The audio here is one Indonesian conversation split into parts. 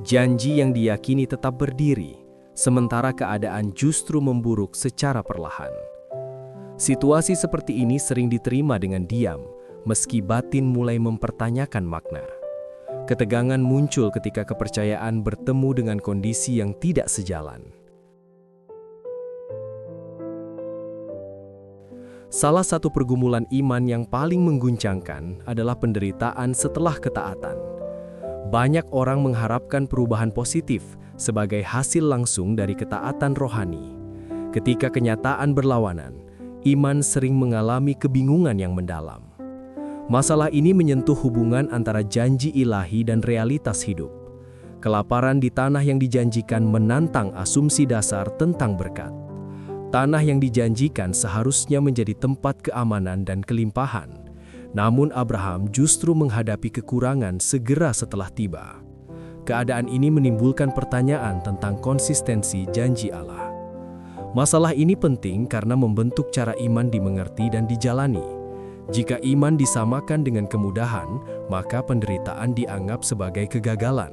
Janji yang diyakini tetap berdiri, sementara keadaan justru memburuk secara perlahan. Situasi seperti ini sering diterima dengan diam, meski batin mulai mempertanyakan makna. Ketegangan muncul ketika kepercayaan bertemu dengan kondisi yang tidak sejalan. Salah satu pergumulan iman yang paling mengguncangkan adalah penderitaan setelah ketaatan. Banyak orang mengharapkan perubahan positif sebagai hasil langsung dari ketaatan rohani. Ketika kenyataan berlawanan, iman sering mengalami kebingungan yang mendalam. Masalah ini menyentuh hubungan antara janji ilahi dan realitas hidup. Kelaparan di tanah yang dijanjikan menantang asumsi dasar tentang berkat. Tanah yang dijanjikan seharusnya menjadi tempat keamanan dan kelimpahan. Namun Abraham justru menghadapi kekurangan segera setelah tiba. Keadaan ini menimbulkan pertanyaan tentang konsistensi janji Allah. Masalah ini penting karena membentuk cara iman dimengerti dan dijalani. Jika iman disamakan dengan kemudahan, maka penderitaan dianggap sebagai kegagalan.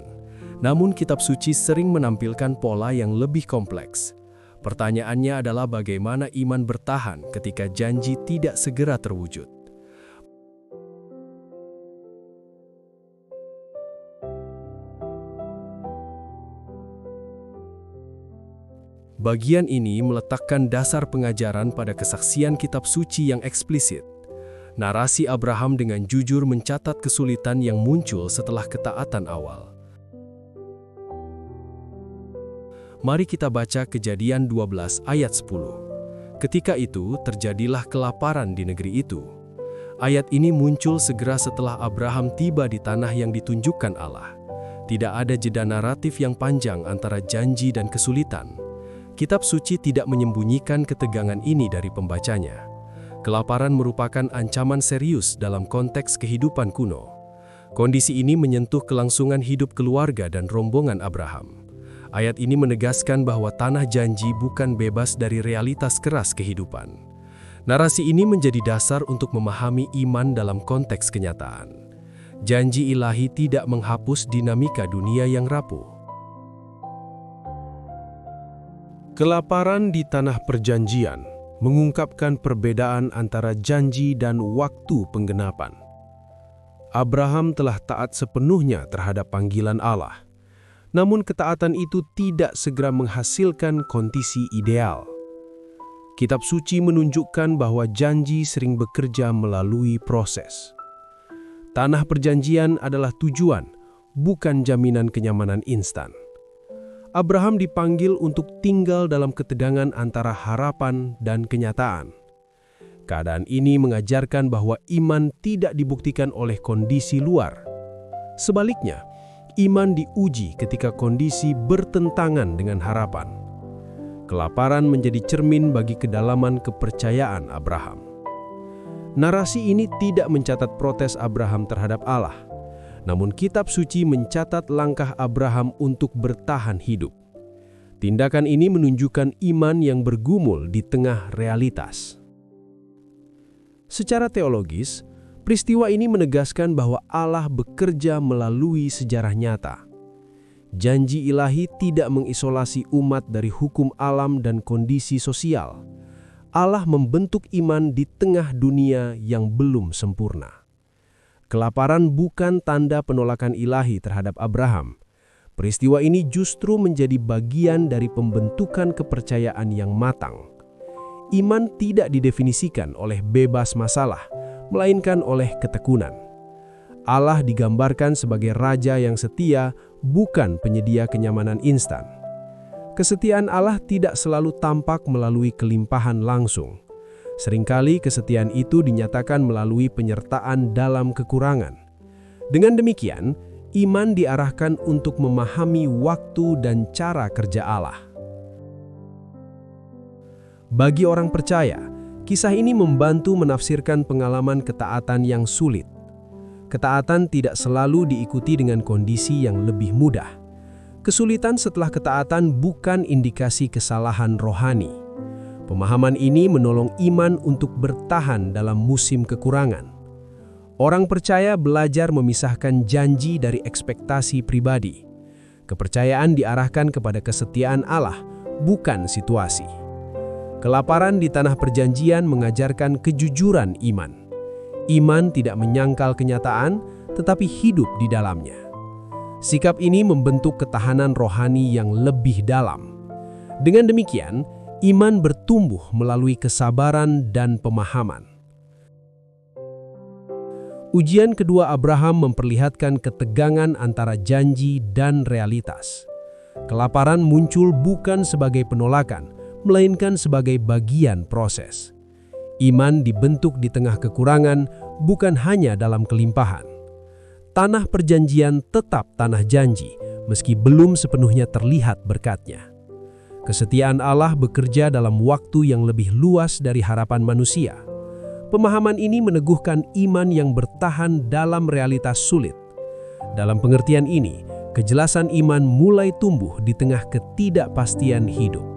Namun kitab suci sering menampilkan pola yang lebih kompleks. Pertanyaannya adalah bagaimana iman bertahan ketika janji tidak segera terwujud. Bagian ini meletakkan dasar pengajaran pada kesaksian kitab suci yang eksplisit. Narasi Abraham dengan jujur mencatat kesulitan yang muncul setelah ketaatan awal. Mari kita baca Kejadian 12 ayat 10. Ketika itu terjadilah kelaparan di negeri itu. Ayat ini muncul segera setelah Abraham tiba di tanah yang ditunjukkan Allah. Tidak ada jeda naratif yang panjang antara janji dan kesulitan. Kitab suci tidak menyembunyikan ketegangan ini dari pembacanya. Kelaparan merupakan ancaman serius dalam konteks kehidupan kuno. Kondisi ini menyentuh kelangsungan hidup keluarga dan rombongan Abraham. Ayat ini menegaskan bahwa tanah janji bukan bebas dari realitas keras kehidupan. Narasi ini menjadi dasar untuk memahami iman dalam konteks kenyataan. Janji ilahi tidak menghapus dinamika dunia yang rapuh. Kelaparan di tanah perjanjian mengungkapkan perbedaan antara janji dan waktu penggenapan. Abraham telah taat sepenuhnya terhadap panggilan Allah. Namun ketaatan itu tidak segera menghasilkan kondisi ideal. Kitab suci menunjukkan bahwa janji sering bekerja melalui proses. Tanah perjanjian adalah tujuan, bukan jaminan kenyamanan instan. Abraham dipanggil untuk tinggal dalam ketegangan antara harapan dan kenyataan. Keadaan ini mengajarkan bahwa iman tidak dibuktikan oleh kondisi luar. Sebaliknya, iman diuji ketika kondisi bertentangan dengan harapan. Kelaparan menjadi cermin bagi kedalaman kepercayaan Abraham. Narasi ini tidak mencatat protes Abraham terhadap Allah. Namun kitab suci mencatat langkah Abraham untuk bertahan hidup. Tindakan ini menunjukkan iman yang bergumul di tengah realitas. Secara teologis, peristiwa ini menegaskan bahwa Allah bekerja melalui sejarah nyata. Janji ilahi tidak mengisolasi umat dari hukum alam dan kondisi sosial. Allah membentuk iman di tengah dunia yang belum sempurna. Kelaparan bukan tanda penolakan ilahi terhadap Abraham. Peristiwa ini justru menjadi bagian dari pembentukan kepercayaan yang matang. Iman tidak didefinisikan oleh bebas masalah, melainkan oleh ketekunan. Allah digambarkan sebagai raja yang setia, bukan penyedia kenyamanan instan. Kesetiaan Allah tidak selalu tampak melalui kelimpahan langsung. Seringkali kesetiaan itu dinyatakan melalui penyertaan dalam kekurangan. Dengan demikian, iman diarahkan untuk memahami waktu dan cara kerja Allah. Bagi orang percaya, kisah ini membantu menafsirkan pengalaman ketaatan yang sulit. Ketaatan tidak selalu diikuti dengan kondisi yang lebih mudah. Kesulitan setelah ketaatan bukan indikasi kesalahan rohani. Pemahaman ini menolong iman untuk bertahan dalam musim kekurangan. Orang percaya belajar memisahkan janji dari ekspektasi pribadi. Kepercayaan diarahkan kepada kesetiaan Allah, bukan situasi. Kelaparan di tanah perjanjian mengajarkan kejujuran iman. Iman tidak menyangkal kenyataan, tetapi hidup di dalamnya. Sikap ini membentuk ketahanan rohani yang lebih dalam. Dengan demikian, iman bertumbuh melalui kesabaran dan pemahaman. Ujian kedua Abraham memperlihatkan ketegangan antara janji dan realitas. Kelaparan muncul bukan sebagai penolakan, melainkan sebagai bagian proses. Iman dibentuk di tengah kekurangan, bukan hanya dalam kelimpahan. Tanah perjanjian tetap tanah janji, meski belum sepenuhnya terlihat berkatnya. Kesetiaan Allah bekerja dalam waktu yang lebih luas dari harapan manusia. Pemahaman ini meneguhkan iman yang bertahan dalam realitas sulit. Dalam pengertian ini, kejelasan iman mulai tumbuh di tengah ketidakpastian hidup.